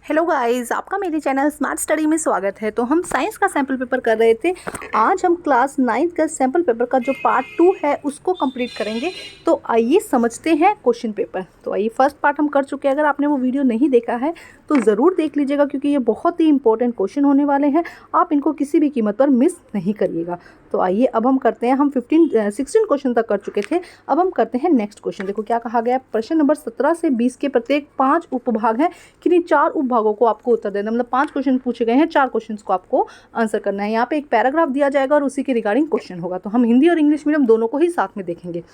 Hello guys, आपका मेरे channel smart study में स्वागत है। तो हम साइंस का सैम्पल पेपर कर रहे थे। आज हम क्लास 9 का सैम्पल पेपर का जो पार्ट 2 है उसको कंप्लीट करेंगे। तो आइए समझते हैं क्वेश्चन पेपर। तो आइए, फर्स्ट पार्ट हम कर चुके हैं। अगर आपने वो वीडियो नहीं देखा है तो ज़रूर देख लीजिएगा, क्योंकि ये बहुत ही इंपॉर्टेंट क्वेश्चन होने वाले हैं। आप इनको किसी भी कीमत पर मिस नहीं करिएगा। तो आइए अब हम करते हैं। हम 16 क्वेश्चन तक कर चुके थे। अब हम करते हैं नेक्स्ट क्वेश्चन। देखो क्या कहा गया है। प्रश्न नंबर 17 से 20 के प्रत्येक 5 उपभाग हैं। किन्हीं 4 उपभागों को आपको उत्तर देना, मतलब 5 क्वेश्चन पूछे गए हैं, 4 क्वेश्चन को आपको आंसर करना है। यहाँ पे एक पैराग्राफ दिया जाएगा और उसी के रिगार्डिंग क्वेश्चन होगा। तो हम हिंदी और इंग्लिश मीडियम दोनों को ही साथ में देखेंगे।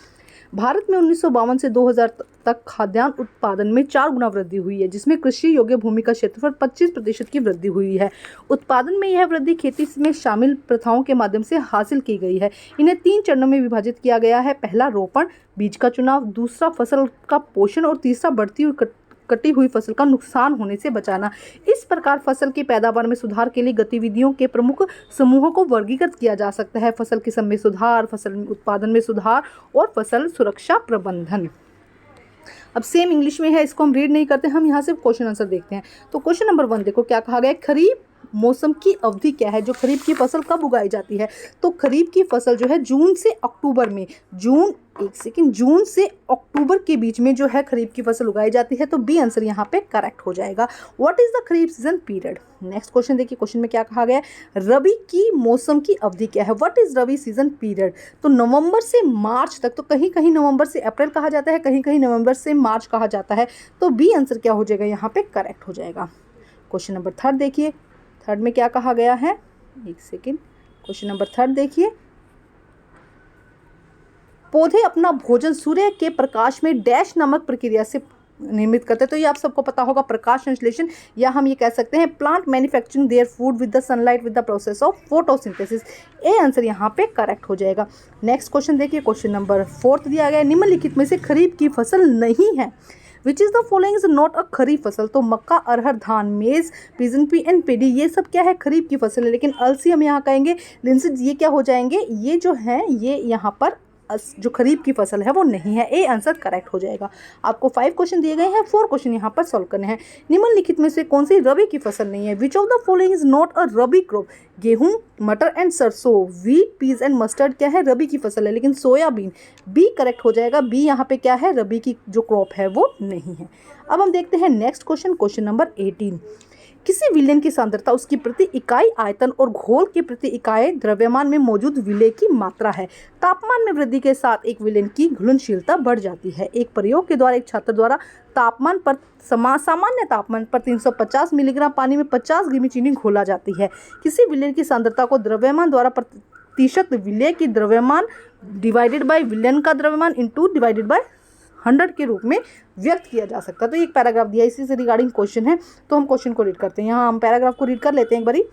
भारत में 1952 से 2000 तक खाद्यान्न उत्पादन में 4 गुना वृद्धि हुई है, जिसमें कृषि योग्य भूमि का क्षेत्रफल 25% की वृद्धि हुई है। उत्पादन में यह वृद्धि खेती में शामिल प्रथाओं के माध्यम से हासिल की गई है। इन्हें 3 चरणों में विभाजित किया गया है। पहला रोपण, बीज का चुनाव, दूसरा फसल का पोषण और तीसरा बढ़ती हुई कटी हुई फसल का नुकसान होने से बचाना। इस प्रकार फसल की पैदावार में सुधार के लिए गतिविधियों के प्रमुख समूहों को वर्गीकृत किया जा सकता है। फसल किस्म में सुधार, फसल उत्पादन में सुधार और फसल सुरक्षा प्रबंधन। अब सेम इंग्लिश में है, इसको हम रीड नहीं करते, हम यहाँ से क्वेश्चन आंसर देखते हैं। तो क्वेश्चन नंबर 1 देखो क्या कहा गया है। खरीफ मौसम की अवधि क्या है। जो खरीफ की फसल कब उगाई जाती है। तो खरीफ की फसल जो है जून से अक्टूबर में, जून से अक्टूबर के बीच में जो है खरीफ की फसल उगाई जाती है। तो बी आंसर यहाँ पे करेक्ट हो जाएगा। What is the kharif season period. Next question देखिए, क्वेश्चन में क्या कहा गया है। रबी की मौसम की अवधि क्या है। What is rabi season period. तो नवंबर से मार्च तक। तो कहीं कहीं नवंबर से अप्रैल कहा जाता है, कहीं कहीं नवंबर से मार्च कहा जाता है। तो बी आंसर क्या हो जाएगा, यहाँ पे करेक्ट हो जाएगा। क्वेश्चन नंबर 3 देखिए, 3 में क्या कहा गया है। एक सेकेंड, क्वेश्चन नंबर 3 देखिए। पौधे अपना भोजन सूर्य के प्रकाश में डैश नामक प्रक्रिया से निर्मित करते हैं। तो ये आप सबको पता होगा, प्रकाश संश्लेषण, या हम ये कह सकते हैं plant manufacturing their food with the sunlight with the process of photosynthesis. A answer यहाँ पे करेक्ट हो जाएगा। नेक्स्ट क्वेश्चन देखिए, क्वेश्चन नंबर 4 दिया गया है। निम्नलिखित में से खरीफ की फसल नहीं है। Which is the following is not a kharif fasal. तो मक्का, अरहर, धान, मेज, पिजन पी एंड पेडी, ये सब क्या है, खरीफ की फसल है। लेकिन अलसी हम यहाँ कहेंगे, लिंसिड, ये क्या हो जाएंगे, ये जो है ये यहाँ पर जो खरीफ की फसल है वो नहीं है। ए आंसर करेक्ट हो जाएगा। आपको 5 क्वेश्चन दिए गए हैं, 4 क्वेश्चन यहाँ पर सॉल्व करने हैं। निम्नलिखित में से कौन सी रबी की फसल नहीं है। Which of the following is not a rabi crop. गेहूं, मटर एंड सरसों, वीट, पीज एंड मस्टर्ड क्या है, रबी की फसल है। लेकिन सोयाबीन, बी करेक्ट हो जाएगा। बी यहाँ पे क्या है, रबी की जो क्रॉप है वो नहीं है। अब हम देखते हैं नेक्स्ट क्वेश्चन, क्वेश्चन नंबर 18। किसी विलयन की सांद्रता उसकी प्रति इकाई आयतन और घोल के प्रति इकाई द्रव्यमान में मौजूद विलय की मात्रा है। तापमान में वृद्धि के साथ एक विलयन की घुलनशीलता बढ़ जाती है। एक प्रयोग के द्वारा एक छात्र द्वारा तापमान पर सामान्य तापमान पर 350 मिलीग्राम पानी में 50 ग्राम चीनी घोला जाती है। किसी विलयन की सांद्रता को द्रव्यमान द्वारा प्रतिशत विलय की द्रव्यमान डिवाइडेड बाय विलयन का द्रव्यमान इंटू डिवाइडेड बाय 100 के रूप में व्यक्त किया जा सकता है। तो एक पैराग्राफ दिया, इसी से रिगार्डिंग क्वेश्चन है। तो हम क्वेश्चन को रीड करते हैं। यहाँ हम पैराग्राफ को रीड कर लेते हैं एक बारी।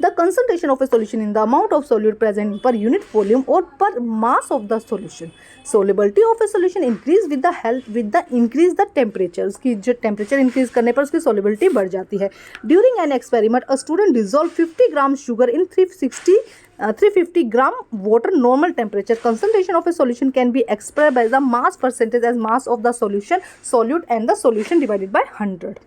The concentration of a solution in the amount of solute present per unit volume or per mass of the solution. Solubility of a solution increase with the increase the temperature. उसकी जो temperature increase करने पर उसकी solubility बढ़ जाती है। During an experiment, a student dissolved 50 gram sugar in 350 gram water normal temperature. Concentration of a solution can be expressed by the mass percentage as mass of the solution solute and the solution divided by 100.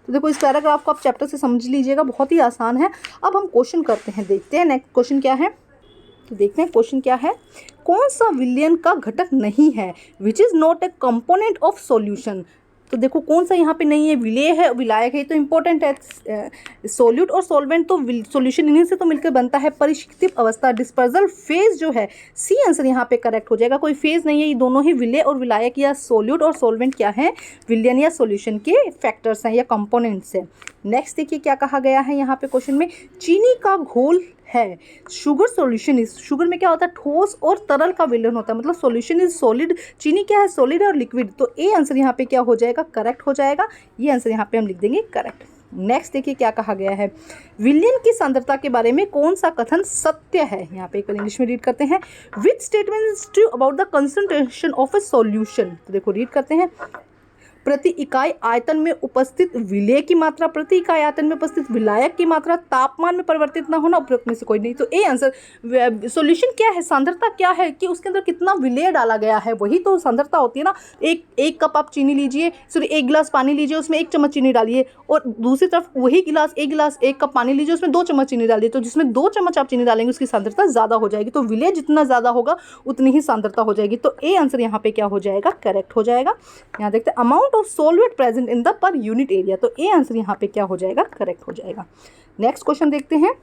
तो देखो, इस paragraph को आप chapter से समझ लीजिएगा, बहुत ही आसान है। अब हम क्वेश्चन करते हैं, देखते हैं नेक्स्ट क्वेश्चन क्या है। तो देखते हैं क्वेश्चन क्या है। कौन सा विलयन का घटक नहीं है। Which is not a component of solution. तो देखो कौन सा यहाँ पे नहीं है, विलेय है, विलायक है, तो इंपॉर्टेंट है। सोल्यूट और सॉल्वेंट तो सॉल्यूशन इन्हीं से तो मिलकर बनता है। परिष्कृत अवस्था, डिस्पर्सल फेज जो है, सी आंसर यहाँ पे करेक्ट हो जाएगा। कोई फेज नहीं है, ये दोनों ही विलेय और विलायक या सोल्यूट और सॉल्वेंट क्या है, विलयन या सॉल्यूशन के फैक्टर्स हैं या कंपोनेंट्स हैं। नेक्स्ट देखिए क्या कहा गया है यहाँ पे क्वेश्चन में। चीनी का घोल है। शुगर सॉल्यूशन इज, शुगर में क्या होता है, ठोस और तरल का विलयन होता है, मतलब सॉल्यूशन इज सॉलिड। चीनी क्या है, सॉलिड और लिक्विड। तो ए आंसर यहाँ पे क्या हो जाएगा, करेक्ट हो जाएगा। ये आंसर यहाँ पे हम लिख देंगे करेक्ट। नेक्स्ट देखिए क्या कहा गया है। विलयन की सांद्रता के बारे में कौन सा कथन सत्य है। यहाँ पे एक इंग्लिश में रीड करते हैं। Which statement is true about the concentration of A solution. तो देखो रीड करते हैं। प्रति इकाई आयतन में उपस्थित विलेय की मात्रा, प्रति इकाई आयतन में उपस्थित विलायक की मात्रा, तापमान में परिवर्तित ना होना, उपरोक्त में से कोई नहीं। तो ए आंसर। सॉल्यूशन क्या है, सांद्रता क्या है कि उसके अंदर कितना विलेय डाला गया है, वही तो सांद्रता होती है ना। एक कप आप चीनी लीजिए, सॉरी 1 गिलास पानी लीजिए, उसमें 1 चम्मच चीनी डालिए, और दूसरी तरफ वही गिलास 1 कप पानी लीजिए, उसमें 2 चम्मच चीनी डालिए, तो जिसमें 2 चम्मच आप चीनी डालेंगे उसकी सांद्रता ज़्यादा हो जाएगी। तो विलेय जितना ज़्यादा होगा उतनी ही सांद्रता हो जाएगी। तो ए आंसर यहाँ पे क्या हो जाएगा, करेक्ट हो जाएगा। यहाँ देखते हैं amount of solvent present in the per unit area, तो ए आंसर यहाँ पे क्या हो जाएगा, करेक्ट हो जाएगा। नेक्स्ट क्वेश्चन देखते हैं।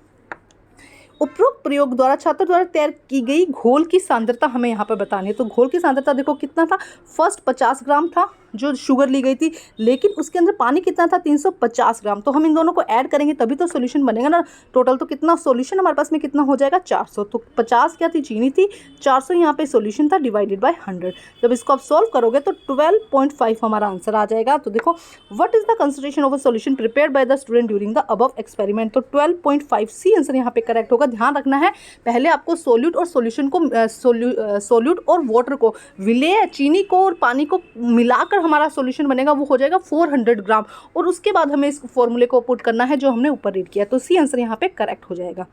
उपरोक्त प्रयोग द्वारा छात्र द्वारा तैयार की गई घोल की सांद्रता हमें यहाँ पर बतानी है। तो घोल की सांद्रता देखो कितना था, फर्स्ट 50 ग्राम था जो शुगर ली गई थी, लेकिन उसके अंदर पानी कितना था, 350 ग्राम। तो हम इन दोनों को ऐड करेंगे तभी तो सॉल्यूशन बनेगा ना। टोटल तो कितना सॉल्यूशन हमारे पास में कितना हो जाएगा, 400। तो 50 क्या थी, चीनी थी, 400 यहाँ पे सॉल्यूशन था, डिवाइडेड बाय 100। जब इसको आप सॉल्व करोगे तो 12.5 हमारा आंसर आ जाएगा। तो देखो what is the concentration of a solution prepared by the student during the above experiment. तो 12.5 सी आंसर यहाँ पे करेक्ट होगा। ध्यान रखना है पहले आपको सोल्यूट और सॉल्यूशन को सोल्यूट और वाटर को, विलेय चीनी को और पानी को मिलाकर हमारा सॉल्यूशन बनेगा, वो हो जाएगा 400 ग्राम, और उसके बाद हमें इस फॉर्मूले को पुट करना है जो हमने ऊपर रीड किया। तो सी आंसर यहाँ पे करेक्ट हो जाएगा।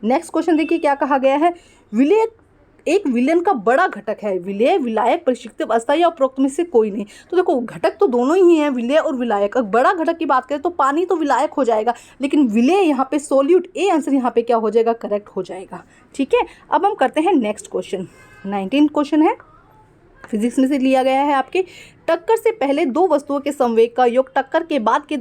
नेक्स्ट क्वेश्चन देखिए क्या कहा गया है। विलेय एक विलयन का बड़ा घटक है, विलेय विलायक परिशिष्ट अवस्था या उपरोक्त में से कोई नहीं। तो देखो घटक तो दोनों ही हैं, विलेय और विलायक। अगर बड़ा घटक की बात करें तो पानी तो विलायक हो जाएगा, लेकिन विलेय यहाँ पे सोल्यूट, ए आंसर यहाँ पे क्या हो जाएगा, करेक्ट हो जाएगा। ठीक है, अब हम करते हैं नेक्स्ट क्वेश्चन। 19 क्वेश्चन है, फिजिक्स में से लिया गया है आपके। टक्कर से पहले दो वस्तुओं के संवेग का योग टक्कर के बाद के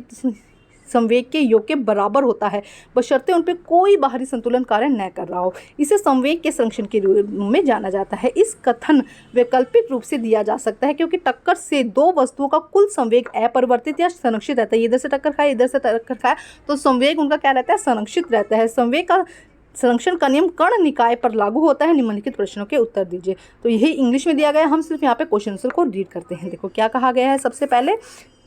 संवेग के योग के बराबर होता है, बशर्ते उन पर कोई बाहरी संतुलन कार्य न कर रहा हो। इसे संवेग के संरक्षण के रूप में जाना जाता है। इस कथन वैकल्पिक रूप से दिया जा सकता है क्योंकि टक्कर से दो वस्तुओं का कुल संवेग अपरिवर्तित या संरक्षित रहता है। इधर से टक्कर खाए, इधर से टक्कर खाए, तो संवेग उनका क्या रहता है, संरक्षित रहता है। संवेग का संरक्षण का नियम कण निकाय पर लागू होता है। निम्नलिखित प्रश्नों के उत्तर दीजिए। तो यही इंग्लिश में दिया गया है, हम सिर्फ यहाँ पे क्वेश्चन आंसर को रीड करते हैं। देखो क्या कहा गया है। सबसे पहले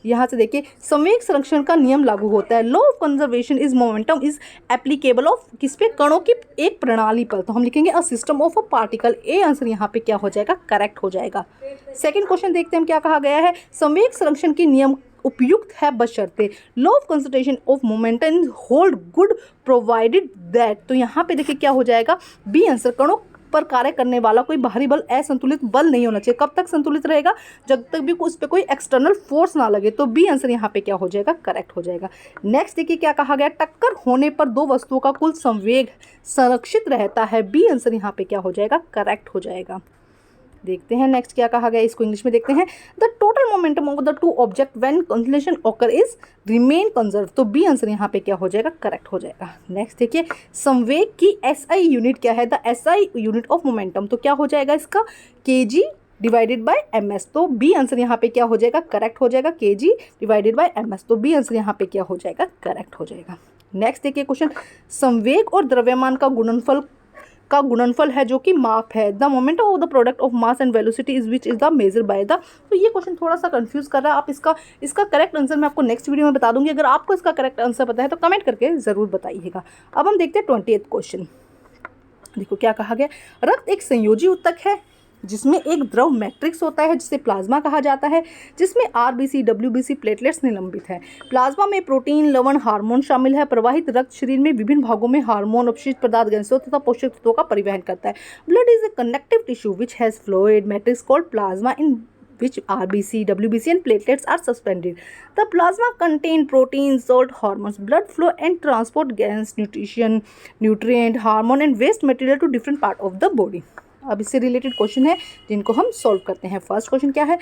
यहाँ से देखिए, संवेग संरक्षण का नियम लागू होता है। Law of conservation is momentum is applicable of किस पे, कणों की एक प्रणाली पर। तो हम लिखेंगे a system of a particle. A answer यहाँ पे क्या हो जाएगा, करेक्ट हो जाएगा। सेकंड क्वेश्चन देखते हैं हम क्या कहा गया है। संवेग संरक्षण के नियम उपयुक्त है बशर्ते law of concentration of momentum hold good provided that. तो यहाँ पे देखिए क्या हो जाएगा, बी आंसर, कणों पर कार्य करने वाला कोई बाहरी बल असंतुलित बल नहीं होना चाहिए। कब तक संतुलित रहेगा, जब तक भी उस पर कोई एक्सटर्नल फोर्स ना लगे। तो बी आंसर यहाँ पे क्या हो जाएगा, करेक्ट हो जाएगा। नेक्स्ट देखिए क्या कहा गया, टक्कर होने पर दो वस्तुओं का कुल संवेग संरक्षित रहता है। बी आंसर यहाँ पे क्या हो जाएगा, करेक्ट हो जाएगा। देखते हैं नेक्स्ट क्या कहा गया, इसको इंग्लिश में देखते हैं। The total momentum of the two object when concentration occur is remain conserve. तो बी आंसर यहाँ पे क्या हो जाएगा, करेक्ट हो जाएगा। नेक्स्ट देखिए, संवेग की एसआई यूनिट क्या है, the SI unit of momentum. तो क्या हो जाएगा इसका, केजी डिवाइडेड बाय एमएस। तो बी आंसर यहाँ पे क्या हो जाएगा, करेक्ट हो जाएगा, केजी डिवाइडेड बाय एमएस। तो बी आंसर यहाँ पे क्या हो जाएगा, करेक्ट हो जाएगा। नेक्स्ट देखिए क्वेश्चन, संवेग और द्रव्यमान का गुणनफल है जो कि माप है। The momentum of the product of mass and velocity is which is the measure by the. तो ये क्वेश्चन थोड़ा सा कंफ्यूज कर रहा है। आप इसका करेक्ट आंसर मैं आपको नेक्स्ट वीडियो में बता दूंगी। अगर आपको इसका करेक्ट आंसर पता है तो कमेंट करके जरूर बताइएगा। अब हम देखते हैं 20th क्वेश्चन। देखो क्या कहा गया, रक्त एक संयोजी ऊतक है जिसमें एक द्रव मैट्रिक्स होता है जिसे प्लाज्मा कहा जाता है, जिसमें आरबीसी डब्ल्यूबीसी प्लेटलेट्स निलंबित है। प्लाज्मा में प्रोटीन, लवण, हार्मोन शामिल है। प्रवाहित रक्त शरीर में विभिन्न भागों में हार्मोन, अपशिष्ट पदार्थ, गैसों तथा पोषक तत्वों का परिवहन करता है। Blood is a connective tissue which has fluid matrix called plasma in which RBC, WBC and platelets are suspended. The plasma contain protein, salt, hormones, blood flow and transport gas, nutrition, nutrient, hormone and waste material to different part of the body. अब इससे related question है जिनको हम solve करते हैं। First question क्या है,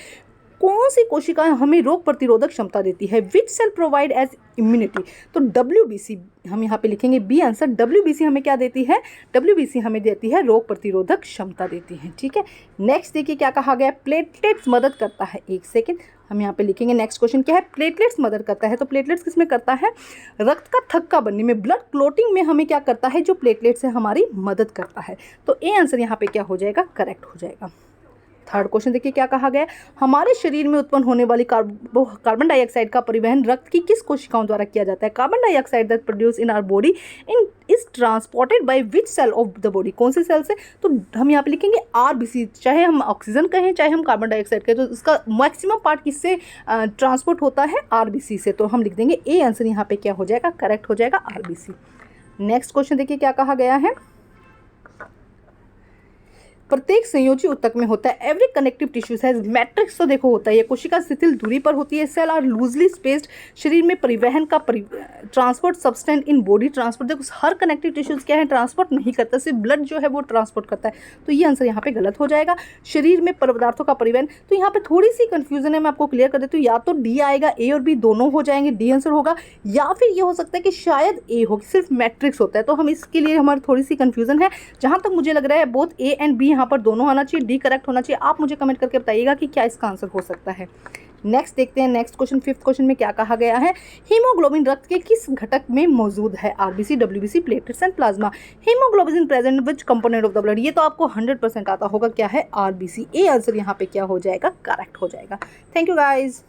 कौन सी कोशिकाएं हमें रोग प्रतिरोधक क्षमता देती है, विच सेल प्रोवाइड एज इम्यूनिटी। तो WBC हम यहाँ पे लिखेंगे, बी आंसर। WBC हमें क्या देती है, WBC हमें देती है रोग प्रतिरोधक क्षमता देती है। ठीक है, नेक्स्ट देखिए क्या कहा गया, प्लेटलेट्स मदद करता है। एक सेकेंड, हम यहाँ पे लिखेंगे नेक्स्ट क्वेश्चन क्या है, प्लेटलेट्स मदद करता है। तो प्लेटलेट्स किस में करता है, रक्त का थक्का बनने में, ब्लड क्लोटिंग में हमें क्या करता है, जो प्लेटलेट्स है हमारी मदद करता है। तो ए आंसर यहाँ पे क्या हो जाएगा, करेक्ट हो जाएगा। थर्ड क्वेश्चन देखिए क्या कहा गया है, हमारे शरीर में उत्पन्न होने वाली कार्बन डाइऑक्साइड का परिवहन रक्त की किस कोशिकाओं द्वारा किया जाता है। Carbon dioxide that produce in our body in is transported by which cell of the body, कौन से सेल से, तो हम यहाँ पे लिखेंगे आरबीसी। चाहे हम ऑक्सीजन कहें चाहे हम कार्बन डाइऑक्साइड कहें, तो इसका मैक्सिमम पार्ट किससे ट्रांसपोर्ट होता है, आरबीसी से। तो हम लिख देंगे ए आंसर यहाँ पे क्या हो जाएगा, करेक्ट हो जाएगा आरबीसी। नेक्स्ट क्वेश्चन देखिए क्या कहा गया है, प्रत्येक संयोजी ऊतक में होता है, every connective tissues has matrix, तो देखो होता है, ये कोशिका शिथिल दूरी पर होती है, सेल आर लूजली स्पेस्ड, शरीर में परिवहन का transport substance in body transport, देखो हर कनेक्टिव टिश्यूज क्या है, ट्रांसपोर्ट नहीं करता, सिर्फ ब्लड जो है वो ट्रांसपोर्ट करता है, तो ये आंसर यहाँ पे गलत हो जाएगा। शरीर में पदार्थों का परिवहन, तो यहाँ पे थोड़ी सी कंफ्यूजन है, मैं आपको क्लियर कर देती हूँ, या तो डी आएगा, ए और बी दोनों हो जाएंगे, डी आंसर होगा, या फिर ये हो सकता है कि शायद ए हो, सिर्फ मैट्रिक्स होता है, तो हम इसके लिए हमारी थोड़ी सी कंफ्यूजन है। जहाँ तक मुझे लग रहा है बोथ ए एंड बी यहाँ पर दोनों आना चाहिए, डी करेक्ट होना चाहिए। आप मुझे कमेंट करके बताइएगा कि क्या इसका आंसर हो सकता है। नेक्स्ट देखते हैं नेक्स्ट क्वेश्चन, फिफ्थ क्वेश्चन में क्या कहा गया है, हीमोग्लोबिन रक्त के किस घटक में मौजूद है, RBC, WBC, platelets and plasma. Haemoglobin present which component of the blood, ये तो आपको 100% आता होगा, क्या है, आरबीसी। ए आंसर यहाँ पे क्या हो जाएगा, करेक्ट हो जाएगा। Thank you guys.